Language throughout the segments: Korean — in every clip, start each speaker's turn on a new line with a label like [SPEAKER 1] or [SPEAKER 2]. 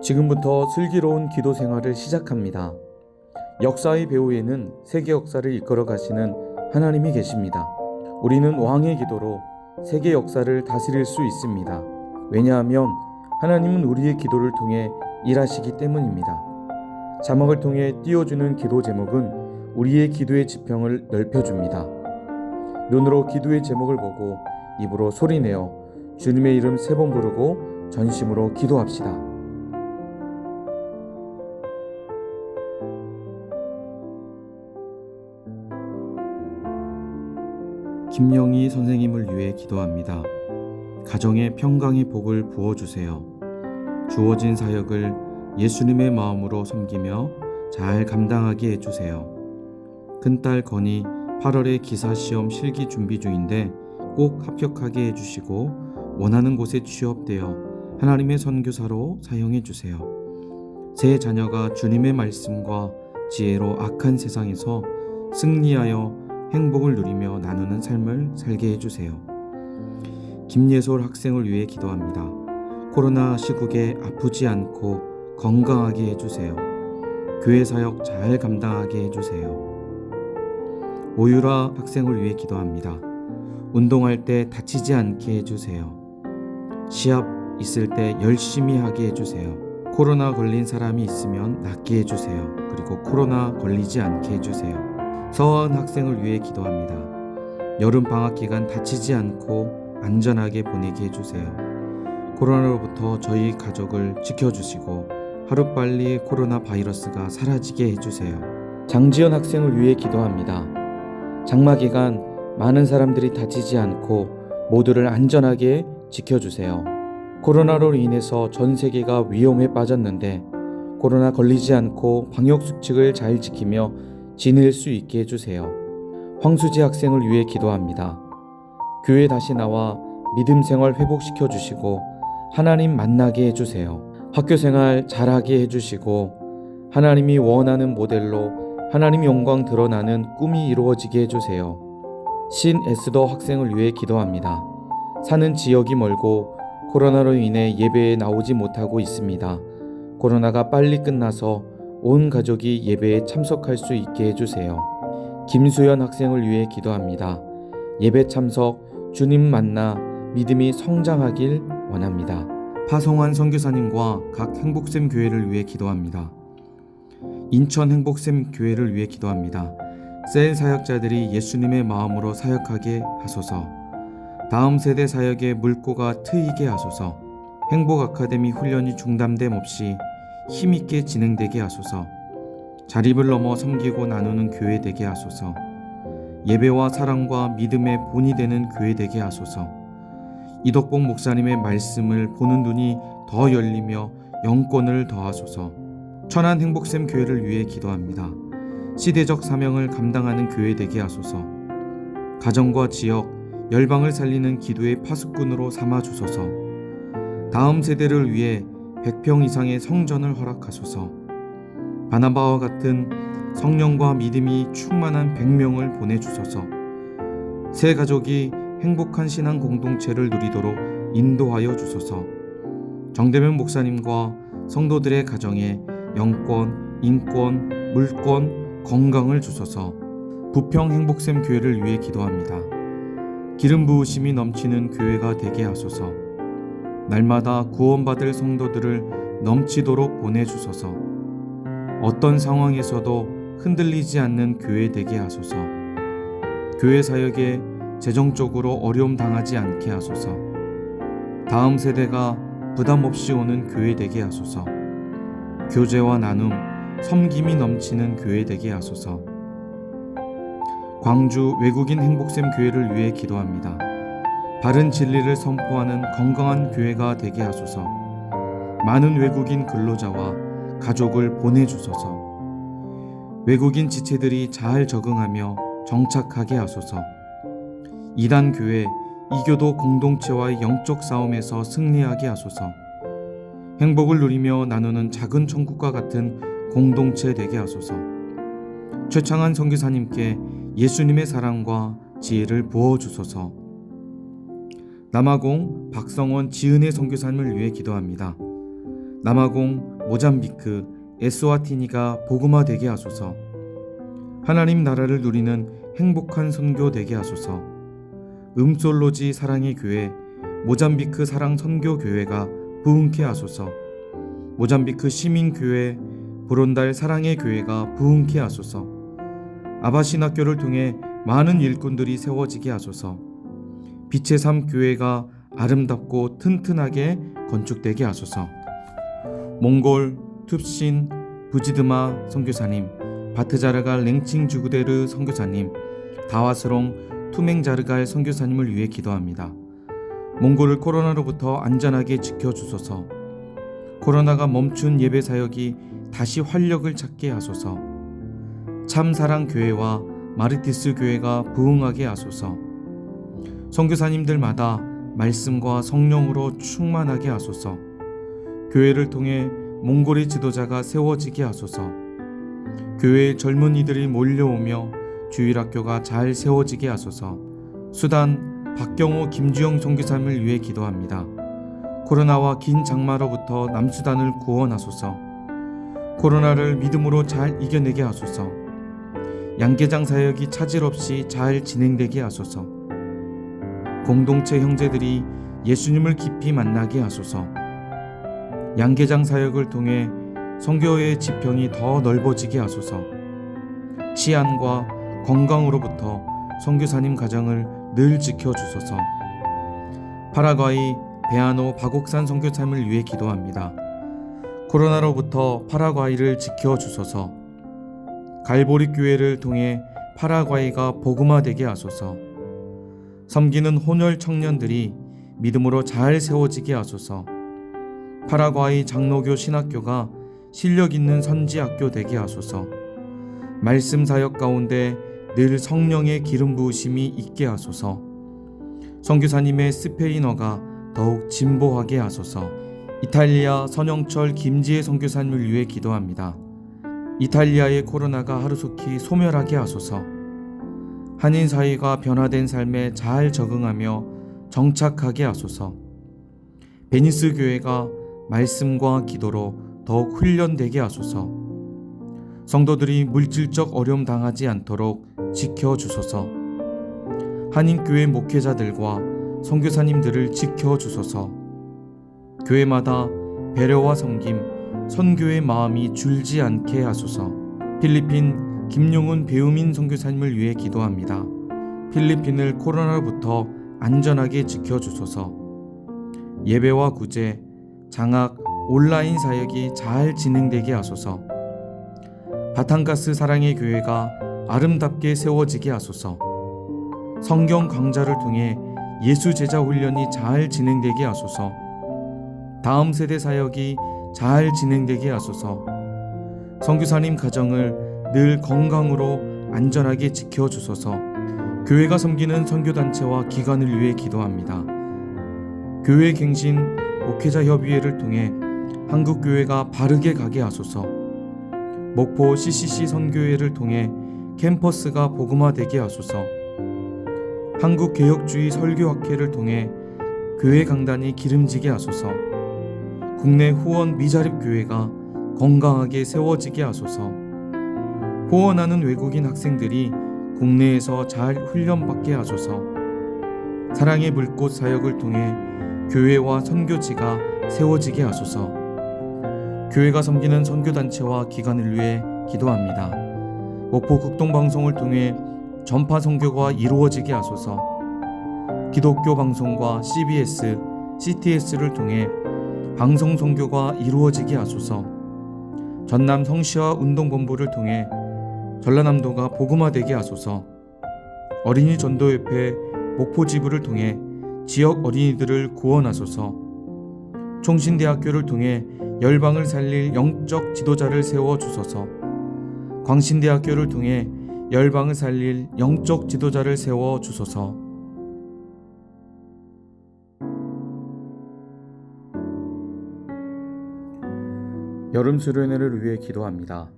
[SPEAKER 1] 지금부터 슬기로운 기도 생활을 시작합니다. 역사의 배후에는 세계 역사를 이끌어 가시는 하나님이 계십니다. 우리는 왕의 기도로 세계 역사를 다스릴 수 있습니다. 왜냐하면 하나님은 우리의 기도를 통해 일하시기 때문입니다. 자막을 통해 띄워주는 기도 제목은 우리의 기도의 지평을 넓혀줍니다. 눈으로 기도의 제목을 보고 입으로 소리내어 주님의 이름 3번 부르고 전심으로 기도합시다. 김영희 선생님을 위해 기도합니다. 가정의 평강의 복을 부어주세요. 주어진 사역을 예수님의 마음으로 섬기며 잘 감당하게 해주세요. 큰딸 건이 8월에 기사시험 실기 준비 중인데 꼭 합격하게 해주시고 원하는 곳에 취업되어 하나님의 선교사로 사용해 주세요. 새 자녀가 주님의 말씀과 지혜로 악한 세상에서 승리하여 행복을 누리며 나누는 삶을 살게 해주세요. 김예솔 학생을 위해 기도합니다. 코로나 시국에 아프지 않고 건강하게 해주세요. 교회 사역 잘 감당하게 해주세요. 오유라 학생을 위해 기도합니다. 운동할 때 다치지 않게 해주세요. 시합 있을 때 열심히 하게 해주세요. 코로나 걸린 사람이 있으면 낫게 해주세요. 그리고 코로나 걸리지 않게 해주세요. 서하은 학생을 위해 기도합니다. 여름 방학 기간 다치지 않고 안전하게 보내게 해주세요. 코로나로부터 저희 가족을 지켜주시고 하루빨리 코로나 바이러스가 사라지게 해주세요. 장지연 학생을 위해 기도합니다. 장마 기간 많은 사람들이 다치지 않고 모두를 안전하게 지켜주세요. 코로나로 인해서 전 세계가 위험에 빠졌는데 코로나 걸리지 않고 방역 수칙을 잘 지키며 지낼 수 있게 해주세요. 황수지 학생을 위해 기도합니다. 교회 다시 나와 믿음 생활 회복시켜 주시고 하나님 만나게 해주세요. 학교 생활 잘하게 해주시고 하나님이 원하는 모델로 하나님 영광 드러나는 꿈이 이루어지게 해주세요. 신 에스더 학생을 위해 기도합니다. 사는 지역이 멀고 코로나로 인해 예배에 나오지 못하고 있습니다. 코로나가 빨리 끝나서 온 가족이 예배에 참석할 수 있게 해주세요. 김수연 학생을 위해 기도합니다. 예배 참석, 주님 만나 믿음이 성장하길 원합니다. 파송환 선교사님과 각 행복샘 교회를 위해 기도합니다. 인천 행복샘 교회를 위해 기도합니다. 셀 사역자들이 예수님의 마음으로 사역하게 하소서. 다음 세대 사역에 물꼬가 트이게 하소서. 행복 아카데미 훈련이 중단됨 없이 힘있게 진행되게 하소서. 자립을 넘어 섬기고 나누는 교회 되게 하소서. 예배와 사랑과 믿음의 본이 되는 교회 되게 하소서. 이덕봉 목사님의 말씀을 보는 눈이 더 열리며 영권을 더하소서. 천안 행복샘 교회를 위해 기도합니다. 시대적 사명을 감당하는 교회 되게 하소서. 가정과 지역, 열방을 살리는 기도의 파수꾼으로 삼아 주소서. 다음 세대를 위해 100평 이상의 성전을 허락하소서. 바나바와 같은 성령과 믿음이 충만한 100명을 보내주소서. 새 가족이 행복한 신앙 공동체를 누리도록 인도하여 주소서. 정대면 목사님과 성도들의 가정에 영권, 인권, 물권, 건강을 주소서. 부평 행복샘 교회를 위해 기도합니다. 기름 부으심이 넘치는 교회가 되게 하소서. 날마다 구원받을 성도들을 넘치도록 보내주소서. 어떤 상황에서도 흔들리지 않는 교회 되게 하소서. 교회 사역에 재정적으로 어려움 당하지 않게 하소서. 다음 세대가 부담 없이 오는 교회 되게 하소서. 교제와 나눔, 섬김이 넘치는 교회 되게 하소서. 광주 외국인 행복샘 교회를 위해 기도합니다. 바른 진리를 선포하는 건강한 교회가 되게 하소서. 많은 외국인 근로자와 가족을 보내주소서. 외국인 지체들이 잘 적응하며 정착하게 하소서. 이단 교회, 이교도 공동체와의 영적 싸움에서 승리하게 하소서. 행복을 누리며 나누는 작은 천국과 같은 공동체 되게 하소서. 최창한 선교사님께 예수님의 사랑과 지혜를 부어주소서. 남아공 박성원 지은혜 선교사님을 위해 기도합니다. 남아공, 모잠비크, 에스와티니가 복음화되게 하소서. 하나님 나라를 누리는 행복한 선교 되게 하소서. 음솔로지 사랑의 교회, 모잠비크 사랑 선교교회가 부흥케 하소서. 모잠비크 시민교회, 보론달 사랑의 교회가 부흥케 하소서. 아바신학교를 통해 많은 일꾼들이 세워지게 하소서. 빛의 삶 교회가 아름답고 튼튼하게 건축되게 하소서. 몽골, 툽신, 부지드마 선교사님, 바트자르갈 랭칭 주구데르 선교사님, 다와스롱 투맹자르갈 선교사님을 위해 기도합니다. 몽골을 코로나로부터 안전하게 지켜주소서. 코로나가 멈춘 예배 사역이 다시 활력을 찾게 하소서. 참사랑 교회와 마르티스 교회가 부흥하게 하소서. 선교사님들마다 말씀과 성령으로 충만하게 하소서. 교회를 통해 몽골의 지도자가 세워지게 하소서. 교회에 젊은이들이 몰려오며 주일학교가 잘 세워지게 하소서. 수단 박경호 김주영 선교사님을 위해 기도합니다. 코로나와 긴 장마로부터 남수단을 구원하소서. 코로나를 믿음으로 잘 이겨내게 하소서. 양계장 사역이 차질 없이 잘 진행되게 하소서. 공동체 형제들이 예수님을 깊이 만나게 하소서. 양계장 사역을 통해 선교의 지평이 더 넓어지게 하소서. 치안과 건강으로부터 선교사님 가정을 늘 지켜주소서. 파라과이 베아노 바곡산 선교사님을 위해 기도합니다. 코로나로부터 파라과이를 지켜주소서. 갈보리 교회를 통해 파라과이가 복음화되게 하소서. 섬기는 혼혈 청년들이 믿음으로 잘 세워지게 하소서. 파라과이 장로교 신학교가 실력 있는 선지학교 되게 하소서. 말씀 사역 가운데 늘 성령의 기름 부으심이 있게 하소서. 선교사님의 스페인어가 더욱 진보하게 하소서. 이탈리아 선영철 김지혜 선교사님을 위해 기도합니다. 이탈리아의 코로나가 하루속히 소멸하게 하소서. 한인 사회가 변화된 삶에 잘 적응하며 정착하게 하소서. 베니스 교회가 말씀과 기도로 더욱 훈련되게 하소서. 성도들이 물질적 어려움 당하지 않도록 지켜주소서. 한인교회 목회자들과 선교사님들을 지켜주소서. 교회마다 배려와 섬김, 선교의 마음이 줄지 않게 하소서. 필리핀 김용훈 배우민 선교사님을 위해 기도합니다. 필리핀을 코로나로부터 안전하게 지켜주소서. 예배와 구제, 장학, 온라인 사역이 잘 진행되게 하소서. 바탕가스 사랑의 교회가 아름답게 세워지게 하소서. 성경 강좌를 통해 예수 제자 훈련이 잘 진행되게 하소서. 다음 세대 사역이 잘 진행되게 하소서. 선교사님 가정을 늘 건강으로 안전하게 지켜주소서. 교회가 섬기는 선교단체와 기관을 위해 기도합니다. 교회 갱신 목회자 협의회를 통해 한국교회가 바르게 가게 하소서. 목포 CCC 선교회를 통해 캠퍼스가 복음화되게 하소서. 한국개혁주의 설교학회를 통해 교회 강단이 기름지게 하소서. 국내 후원 미자립 교회가 건강하게 세워지게 하소서. 후원하는 외국인 학생들이 국내에서 잘 훈련받게 하소서. 사랑의 불꽃 사역을 통해 교회와 선교지가 세워지게 하소서. 교회가 섬기는 선교단체와 기관을 위해 기도합니다. 목포 극동방송을 통해 전파 선교가 이루어지게 하소서. 기독교 방송과 CBS, CTS를 통해 방송 선교가 이루어지게 하소서. 전남 성시화 운동본부를 통해 전라남도가 복음화되게 하소서. 어린이 전도협회 목포지부를 통해 지역 어린이들을 구원하소서. 총신대학교를 통해 열방을 살릴 영적 지도자를 세워주소서. 광신대학교를 통해 열방을 살릴 영적 지도자를 세워주소서. 여름 수련회를 위해 기도합니다.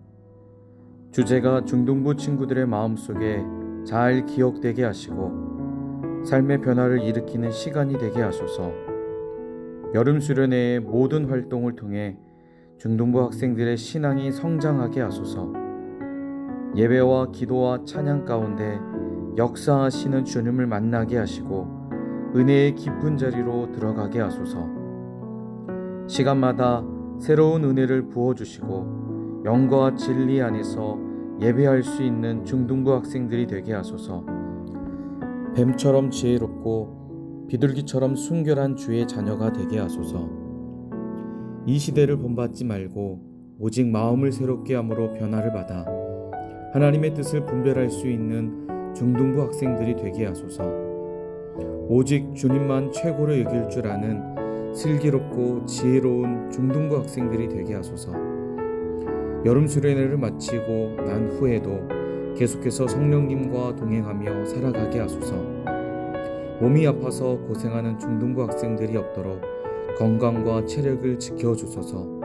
[SPEAKER 1] 주제가 중등부 친구들의 마음속에 잘 기억되게 하시고 삶의 변화를 일으키는 시간이 되게 하소서. 여름 수련회의 모든 활동을 통해 중등부 학생들의 신앙이 성장하게 하소서. 예배와 기도와 찬양 가운데 역사하시는 주님을 만나게 하시고 은혜의 깊은 자리로 들어가게 하소서. 시간마다 새로운 은혜를 부어주시고 영과 진리 안에서 예배할 수 있는 중등부 학생들이 되게 하소서. 뱀처럼 지혜롭고 비둘기처럼 순결한 주의 자녀가 되게 하소서. 이 시대를 본받지 말고 오직 마음을 새롭게 함으로 변화를 받아 하나님의 뜻을 분별할 수 있는 중등부 학생들이 되게 하소서. 오직 주님만 최고로 여길 줄 아는 슬기롭고 지혜로운 중등부 학생들이 되게 하소서. 여름 수련회를 마치고 난 후에도 계속해서 성령님과 동행하며 살아가게 하소서. 몸이 아파서 고생하는 중등부 학생들이 없도록 건강과 체력을 지켜주소서.